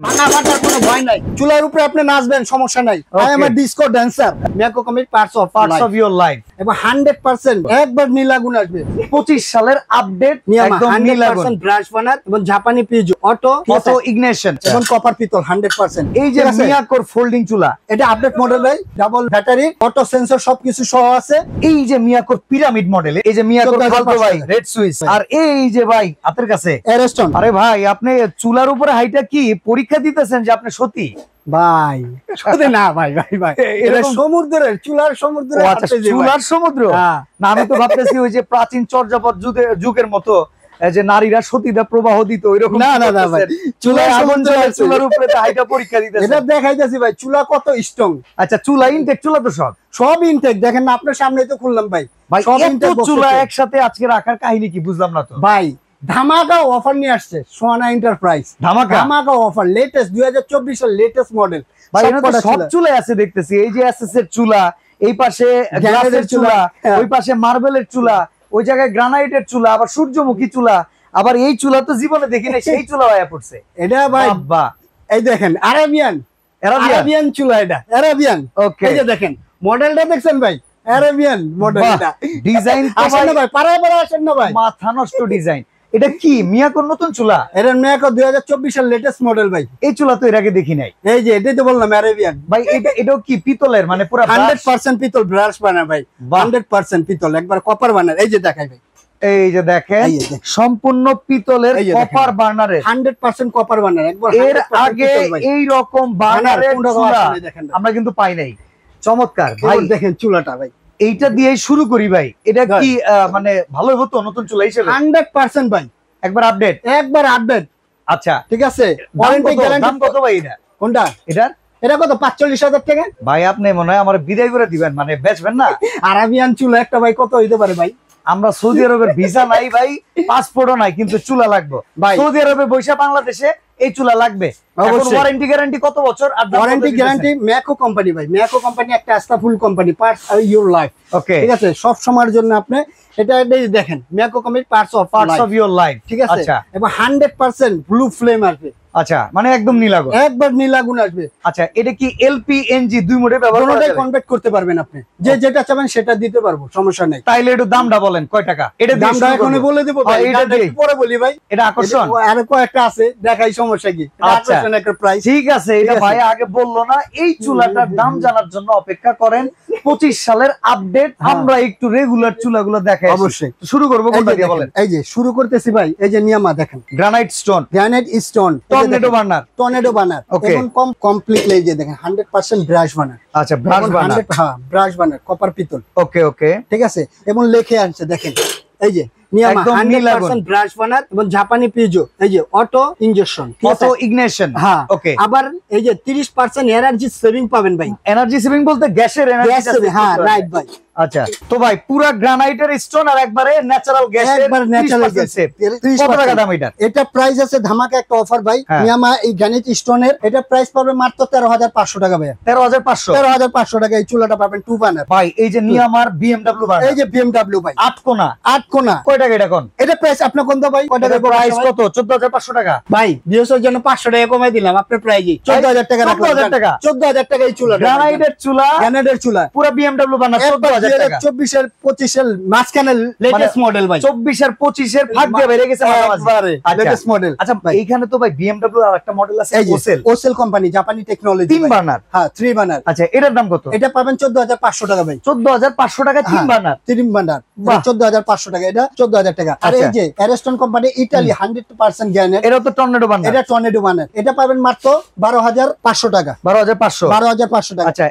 ভাঙা ফাটার কোনো ভয় নাই, চুলার উপরে আপনি নাচবেন সমস্যা নাই। I am a disco dancer, Miyako commit parts of your life এবং 100% একবার নীলাগুন আসবে। 25 সালের আপডেট একদম নীলাগুন 100% ব্রাশ বানার এবং জাপানি পিজো অটো ইগনিশন এবং কপার পিতল 100%। এই যে মিয়াকোর ফোল্ডিং চুলা, এটা আপডেট মডেল ভাই, ডাবল ব্যাটারি, অটো সেন্সর সবকিছু সহ আছে। এই যে মিয়াকোর পিরামিড মডেল, এই যে মিয়াকোর খালতো ভাই রেড সুইচ, আর এই যে ভাই হাতের কাছে এরেস্টন। আরে ভাই আপনি চুলার উপরে হাইটা কি পরীক্ষা দিতেছেন যে আপনি সত্যি ভাই? সত্যি না ভাই, ভাই ভাই এটা সমুদ্রের চুলার সমুদ্রের চুলার সমুদ্র না। আমি তো ভাবতেছি ওই যে প্রাচীন চর্যাপদ যুগের মতো যে নারীরা সতীদা প্রবাহ দিত ওইরকম। না না না ভাই, চুলার উপরে হাইটা পরীক্ষা দিতেছে। এটা দেখাইতেছি ভাই চুলা কত স্ট্রং। আচ্ছা চুলা ইনটেক, চুলা তো সব ইনটেক দেখেন না, আপনার সামনে তো খুললাম ভাই। সব ইনটেক চুলা একসাথে আজকে রাখার কাহিনী কি বুঝলাম না তো ভাই। ধামাকা অফার নিয়ে আসছে সোয়ানা এন্টারপ্রাইজ, ধামাকা অফার, লেটেস্ট 2024 এর লেটেস্ট মডেল ভাই। সব চুলা আছে দেখতেছি, এই যে এসএস এর চুলা, এই পাশে গ্লাসের চুলা, ওই পাশে মার্বেলের চুলা, ওই জায়গায় গ্রানাইটের চুলা, আবার সূর্যমুখী চুলা, আবার এই চুলা তো জীবনে দেখি না, সেই চুলা আয়া পড়ছে। এটা ভাই এই দেখেন আরাবিয়ান চুলা, এটা আরাবিয়ান। ওকে এই যে দেখেন মডেলটা দেখছেন ভাই, আরাবিয়ান মডেল। এটা ডিজাইন আসেন না ভাই, পাড়ায় আসেন না ভাই, মাথা নষ্ট ডিজাইন। এটা কি মিয়াকোর নতুন চুলা? এটা মিয়াকো 2024 এর লেটেস্ট মডেল ভাই। এই চুলা তো এর আগে দেখি নাই। এই যে এটাই তো বললাম আরাবিয়ান ভাই। এটাও কি পিতলের, মানে পুরো 100% পিতল ব্রাশ বানায় ভাই, 100% পিতল, একবার কপার বানায়। এই যে দেখাই ভাই, এই যে দেখেন সম্পূর্ণ পিতলের কপার বার্নারের 100% কপার বার্নার। একবার এর আগে এই রকম বার্নারের চুলা আমরা কিন্তু পাই নাই। চমৎকার ভাই, দেখেন চুলাটা ভাই। এইটা দিয়ে শুরু করি ভাই। এটা কি মানে ভালোই হতো নতুন চুলা হিসেবে? 100% ভাই, একবার আপডেট। আচ্ছা ঠিক আছে, ওয়ারেন্টি গ্যারান্টি। দাম কত ভাই এটা? কোনটা? এটা কত? 45,000 টাকা ভাই। আপনি মনে হয় আমার বিদায় করে দিবেন, মানে বেচবেন না? আরাবিয়ান চুলা একটা ভাই কত হইতে পারে ভাই? আমরা সৌদি আরবের ভিসা নাই ভাই, পাসপোর্টও নাই, কিন্তু চুলা লাগবে ভাই। সৌদি আরবে বৈশা বাংলাদেশে এই চুলা লাগবে। ওয়ারেন্টি গ্যারান্টি কত বছর? আর ওয়ারেন্টি গ্যারান্টি মিয়াকো কোম্পানি ভাই, মিয়াকো কোম্পানি একটা আস্থাফুল কোম্পানি, পার্টস আর ইওর লাইফ। ওকে ঠিক আছে, সব সময়ের জন্য আপনি এটা দেখেন Miyako company parts of your life, ঠিক আছে। এবং 100% ব্লু ফ্লেম আসবে। আচ্ছা, মানে একদম নীলাগুন, একবার নীলাগুন আসবে। আচ্ছা, এটা কি এলপিএনজি দুই মোডে ব্যবহার করা যাবে? কনভার্ট করতে পারবেন আপনি, যে যেটা চাবেন সেটা দিতে পারবো, সমস্যা নেই। তাইলে একটু দামটা বলেন কয় টাকা? এটা দামটা এখন বলে দেব ভাই, এটা পরে বলি ভাই। এটা আকর্ষণ আর কয়েকটা আছে, দেখাই, সমস্যা কি? আকর্ষণ একটা প্রাইস, ঠিক আছে। এটা ভাই আগে বললো না। এই চুলাটার দাম জানার জন্য অপেক্ষা করেন। 25 সালের আপডেট, আমরা একটু রেগুলার চুলাগুলো দেখাই। অবশ্যই শুরু করব কোনটা দিয়ে বলেন? এই যে শুরু করতেছি ভাই, এই যে নিয়ামা দেখেন, গ্রানাইট স্টোন, টর্নেডো বার্নার, এবং কমপ্লিটলি এই যে দেখেন 100% ব্রাশ বার্নার। আচ্ছা, ব্রাশ বার্নার, হ্যাঁ ব্রাশ বার্নার, কপার পিতল। ওকে ঠিক আছে। এবং লেখে আছে দেখেন, এই যে নিয়ামা 100% ব্রাশ বার্নার এবং জাপানি পিজো, এই যে অটো ইনজেকশন, অটো ইগনিশন। হ্যাঁ ওকে। আবার এই যে 30% এনার্জি সেভিং পাবেন ভাই। এনার্জি সেভিং বলতে গ্যাসের এনার্জি। হ্যাঁ রাইট ভাই। আচ্ছা, তো ভাই পুরা গ্রানাইটের স্টোন আর একবারে ন্যাচারাল গ্যাসের, একবার ন্যাচারাল গ্যাস। কত টাকা দাম এটা? এটা প্রাইস আছে ধামাকা একটা অফার ভাই। নিয়ামা এই গ্রানাইট স্টোনের এটা প্রাইস পাবে মাত্র 13,500 টাকা ভাই। 13,500 টাকা এই চুলাটা পাবেন, 2 বার্নার ভাই। এই যে নিয়ামার বিএমডব্লিউ বার্নার, এই যে বিএমডব্লিউ ভাই, 8 কোনা। কয় টাকা এটা কোন? এটা প্রাইস আপনার কোন ভাই? কয় টাকা প্রাইস? কত? 14,500 টাকা ভাই। বিএসএর জন্য 500 টাকা কমাই দিলাম, আপনার প্রাইসই 14,000 টাকা রাখলাম। 14,000 টাকা এই চুলা, গ্রানাইটের চুলা, পুরো বিএমডব্লিউ বার্নার 14,000 টাকা। 24 এর 25 এর মাঝখানে লেটেস্ট মডেল ভাই। 24 আর 25 এর ভাগ দিয়ে বেরিয়ে গেছে লেটেস্ট মডেল। আচ্ছা, এইখানে তো ভাই বিএমডব্লিউ আর একটা মডেল আছে, ওসেল কোম্পানি, জাপানি টেকনোলজি, 3 বার্নার। হ্যাঁ 3 বার্নার। আচ্ছা, এটার দাম কত? এটা পাবেন 14,500 টাকা ভাই। 14,500 টাকা 3 বার্নার। 3 বার্নার 14,500 টাকা, এটা 14,000 টাকা। আর এই যে অ্যারেস্টন কোম্পানি, ইতালি, 100% গ্যারান্টি। এটা তো টর্নেডো বার্নার। এটা টর্নেডো বার্নার, এটা পাবেন মাত্র 12,500 টাকা। 12,500 টাকা। আচ্ছা,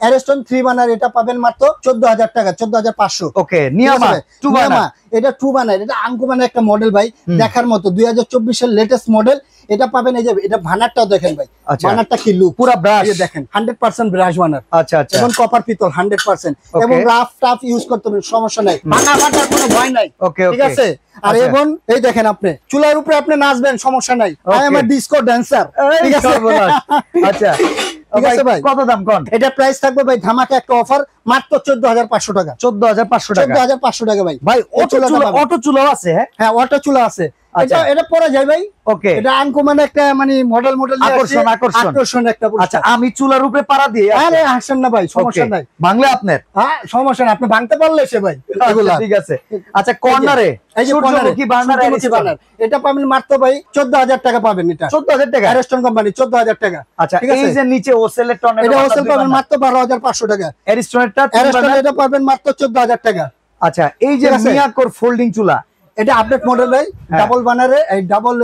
অ্যারেস্টন 3 বার্নার, এটা পাবেন মাত্র 14,000 টাকা, 14,500। ওকে। নিয়ামা 2 বার্নার, এটা 2 বার্নার, এটা আঙ্কুমানের একটা মডেল ভাই, দেখার মতো 2024 এর লেটেস্ট মডেল। এটা পাবেন, এই যে এটা ভানারটাও দেখেন ভাই, ভানারটা কি লুক, পুরো ব্রাশ দেখেন, 100% ব্রাশ বার্নার। আচ্ছা, এবং কপার পিতল 100%, এবং রাফ টাফ ইউজ করতে পারবেন, সমস্যা নাই, ভাঙা ফাটার কোনো ভয় নাই। ঠিক আছে। আর এবং এই দেখেন, আপনি চুলার উপরে আপনি নাচবেন, সমস্যা নাই। I am a disco dancer. ঠিক আছে। আচ্ছা ঠিক আছে ভাই। কত দাম কোন? এটা প্রাইস থাকবে ভাই ধামাকা একটা অফার, মাত্র 14,500 টাকা। 14,500 টাকা। 14,500 টাকা ভাই। ভাই অটো চুলা আছে? হ্যাঁ অটো চুলা আছে। এটা পরে যায় ভাই। ওকে, এটা আনকমন একটা মানে মডেল আকর্ষণ একটা। আচ্ছা, আমি চুলার উপরে পাড়া দিয়ে, আরে আসেন না ভাই, সমস্যা নাই, বাংলা আপনার, হ্যাঁ সমস্যা নাই, আপনি ভাঙতে পারলে সে ভাই এগুলা ঠিক আছে। আচ্ছা, কর্নারে এই যে সূর্যমুখী বার্নার এটা পাবেন মাত্র ভাই 14000 টাকা পাবেন। এটা 14000 টাকা, অ্যারিস্টন কোম্পানি 14000 টাকা। আচ্ছা, এই যে নিচে ওসেলের টর্নেডো, এটা ওসেল পাবেন মাত্র 12500 টাকা। অ্যারিস্টনটা এটা পাবেন মাত্র 14000 টাকা। আচ্ছা, এই যে মিয়াকোর ফোল্ডিং চুলা, এটা আপডেট মডেল ভাই, ডাবল বানারে, এই ডাবল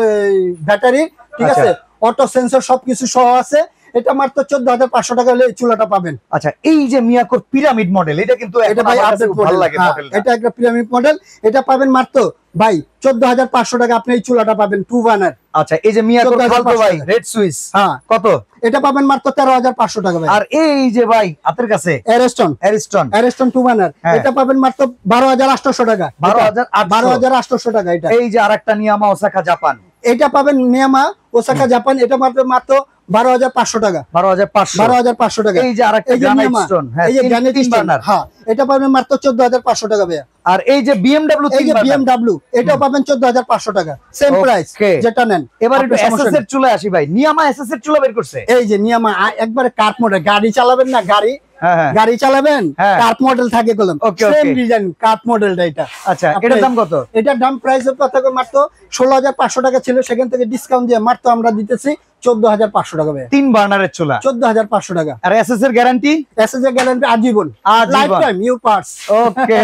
ব্যাটারি, ঠিক আছে, অটো সেন্সর সবকিছু সহ আছে। এটা মাত্র 14500 টাকা হলে এই চুলাটা পাবেন। আচ্ছা, এই যে মিয়াকোর পিরামিড মডেল, এটা কিন্তু এটা ভাই আপডেট ভালো লাগে মডেলটা। এটা একটা পিরামিড মডেল, এটা পাবেন মাত্র ভাই 14500 টাকা। আপনি এই চুলাটা পাবেন 2 বার্নার। আচ্ছা, এই যে মিয়াকোর খালতো ভাই রেড সুইচ, হ্যাঁ কত? এটা পাবেন মাত্র 13500 টাকা ভাই। আর এই যে ভাই হাতের কাছে অ্যারিস্টন 2 বার্নার, এটা পাবেন মাত্র 12800 টাকা। 12800 টাকা। এটা এই যে আরেকটা নিয়ামা ওসাকা জাপান, এটা পাবেন নিয়ামা ওসাকা জাপান, এটা পাবেন মাত্র 12500 টাকা। 12500 টাকা। এই যে আরেকটা গ্রানাইট স্টোন, হ্যাঁ, এই যে গ্রানাইট বার্নার, হ্যাঁ, এটা পাবেন মাত্র 14500 টাকা ভাই। আর এই যে BMW 3 বার্নার, BMW এটা পাবেন 14500 টাকা, সেম প্রাইস যেটা নেন। এবার একটু এসএস এর চুলা আসি ভাই, নিয়ামা এসএস এর চুলা বের করছে। এই যে নিয়ামা একবারে কাট মডেল, গাড়ি চালাবেন না, গাড়ি চালাবেন, কাট মডেল থাকে কলম, সেম ডিজাইন কাট মডেলটা এটা। আচ্ছা, এটার দাম কত? এটার দাম প্রাইস থাকে মাত্র 16500 টাকা ছিল, সেখান থেকে ডিসকাউন্ট দিয়ে মাত্র আমরা দিতেছি 14500 টাকা ভাই। 3 বার্নারের চুলা 14500 টাকা। আর এসএস এর গ্যারান্টি? এসএস এর গ্যারান্টি আজীবন, লাইফ টাইম, নিউ পার্টস। ওকে।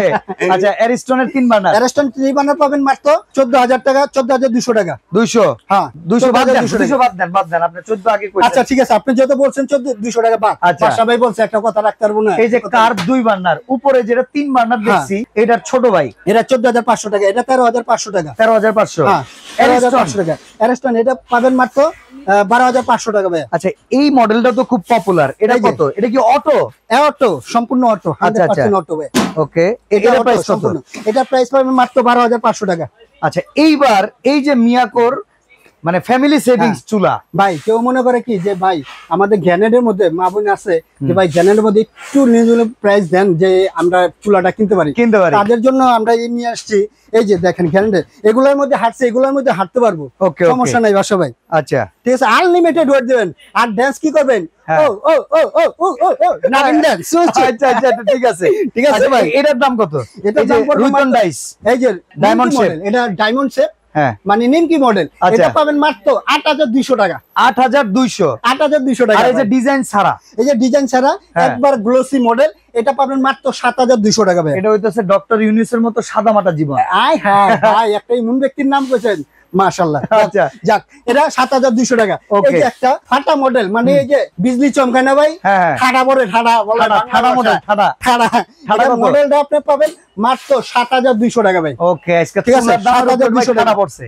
আচ্ছা, অ্যারিস্টনের 3 বার্নার, অ্যারিস্টন 3 বার্নার পাবেন মাত্র 14000 টাকা, 14200 টাকা। 200, হ্যাঁ 200 বাদ দেন, আপনি 14 আগে কইছেন। আচ্ছা ঠিক আছে, আপনি যত বলছেন 14200 টাকা বাদ। আচ্ছা, সবাই বলছে একটা কথা রাখতে পারবো না। এই যে কার্ভ 2 বার্নার, উপরে যেটা 3 বার্নার দেখছি, এটার ছোট ভাই, এটা 14500 টাকা, এটা 13500 টাকা। 13500, হ্যাঁ 13500 টাকা। অ্যারিস্টন এটা পাবেন মাত্র 12500 টাকা ভাই। আচ্ছা, এই মডেলটা তো খুব পপুলার, এটা কত? এটা কি অটো? অটো, সম্পূর্ণ অটো, 100% অটো ভাই। ওকে, এটার প্রাইস কত? এটা প্রাইস পাবেন মাত্র 12500 টাকা। আচ্ছা, এইবার এই যে মিয়াকোর মানে ফ্যামিলি সেভিংস চুলা, ভাই কেউ মনে করে কি যে ভাই আমাদের গ্যানেডের মধ্যে মা বোন আছে যে ভাই গ্যানেডের মধ্যে একটু রিজনেবল প্রাইস দেন যে আমরা চুলাটা কিনতে পারি, তাদের জন্য আমরা এই নিয়ে আসছি। এই যে দেখেন গ্যানেডের এগুলোর মধ্যে হাঁটছে, এগুলোর মধ্যে হাঁটতে পারবো, সমস্যা নাই বাসা ভাই। আচ্ছা ঠিক আছে, আনলিমিটেড ওয়েট দিবেন। আর ডান্স কি করবেন? ও ও ও ও ও ও ও নাগিন ডান্স। আচ্ছা আচ্ছা ঠিক আছে, ঠিক আছে ভাই। এটার দাম কত? এটার দাম রুটন ডাইস, এই যে ডায়মন্ড শেপ, এটা ডায়মন্ড শেপ, হ্যাঁ মানে নিমকি মডেল। এটা পাবেন মাত্র 8200 টাকা। 8200 টাকা। আর এই যে ডিজাইন ছাড়া, এই যে ডিজাইন ছাড়া একবার গ্লোসি মডেল, এটা পাবেন মাত্র 7200 টাকা ভাই। এটা হইতাছে ডক্টর ইউনূসের মতো সাদা মাটা জীবন। আয় হ্যাঁ ভাই, একটা ইমন ব্যক্তির নাম কইছেন, মাশাআল্লাহ। আচ্ছা যাক, এটা 7200 টাকা। এই যে একটা ফাটা মডেল, মানে এই যে বিজলি চমকায় না ভাই, ঠাডা বলে, ঠাডা বলে, ঠাডা মডেল, ঠাডা মডেলটা আপনি পাবেন মাত্র 7200 টাকা ভাই। ওকে, আজকে চুলার দামের উপর ঠাডা পড়ছে,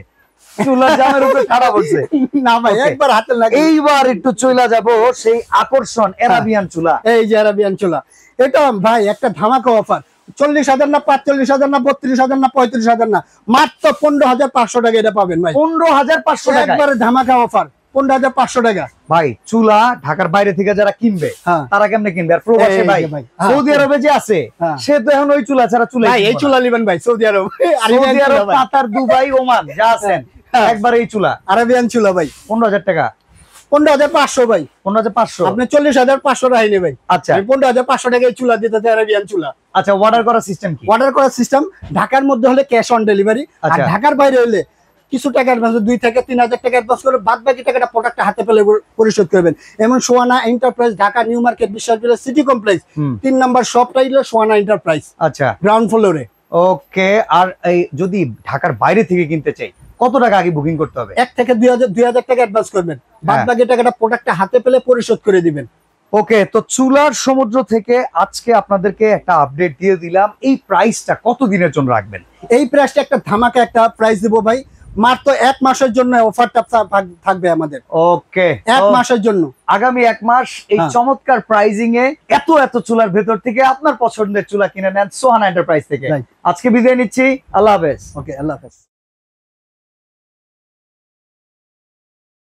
চুলার দামের উপর ঠাডা পড়ছে না ভাই, একবার হাতে লাগে। এইবার একটু চইলা যাব সেই আকর্ষণ আরাবিয়ান চুলা। এই যে আরাবিয়ান চুলা, এটা ভাই একটা ধামাকা অফার। 40000 না 45000 না 32000 না 35000 না, মাত্র 15500 টাকা এটা পাবেন ভাই। 15500 টাকা, একবারে ধামাকা অফার, 15500 টাকা। ভাই চুলা ঢাকার বাইরে থেকে যারা কিনবে তারা কেমনে কিনবে? আর প্রবাসী ভাই সৌদি আরবে যে আছে, সে তো এখন ওই চুলা ছাড়া চুলা, এই চুলা নেবেন ভাই। সৌদি আরব, কাতার, দুবাই, ওমান যা আছেন, একবার এই চুলা আরাবিয়ান চুলা ভাই 15000 টাকা। 15500 ভাই, 15500। আপনি 40500 রাখেন ভাই। আচ্ছা, 15500 টাকায় চুলা দিতে আরাবিয়ান চুলা। আচ্ছা, অর্ডার করার সিস্টেম কি? অর্ডার করার সিস্টেম ঢাকার মধ্যে হলে ক্যাশ অন ডেলিভারি, আর ঢাকার বাইরে হলে কিছু টাকা অ্যাডভান্স, 2 থেকে 3000 টাকা অ্যাডভান্স করে বাদ বাকি টাকাটা প্রোডাক্ট হাতে পেলে পরিশোধ করবেন। এমন Swana enterprise, Dhaka new market, Biswasbila city complex, 3 number শপটা হলো সোয়ানা এন্টারপ্রাইজ। আচ্ছা, গ্রাউন্ড ফ্লোরে। ওকে, আর এই যদি ঢাকার বাইরে থেকে কিনতে চাই কত টাকা আগে বুকিং করতে হবে? 1 থেকে 2000 টাকা অ্যাডভান্স করবেন, বাদ বাকি টাকাটা প্রোডাক্ট হাতে পেলে পরিশোধ করে দিবেন। ওকে, তো চুলার সমুদ্র থেকে আজকে আপনাদেরকে একটা আপডেট দিয়ে দিলাম। এই প্রাইসটা কত দিনের জন্য রাখবেন? এই প্রাইসটা একটা ধামাকা একটা প্রাইস দিব ভাই, মাত্র 1 মাসের জন্য অফারটা থাকবে আমাদের। ওকে, 1 মাসের জন্য, আগামী 1 মাস এই চমৎকার প্রাইজিং এ এত চুলার ভেতর থেকে আপনার পছন্দের চুলা কিনে নেন সোহানা এন্টারপ্রাইজ থেকে। আজকে বিদায় নিচ্ছি, আল্লাহ হাফেজ। ওকে, আল্লাহ হাফেজ।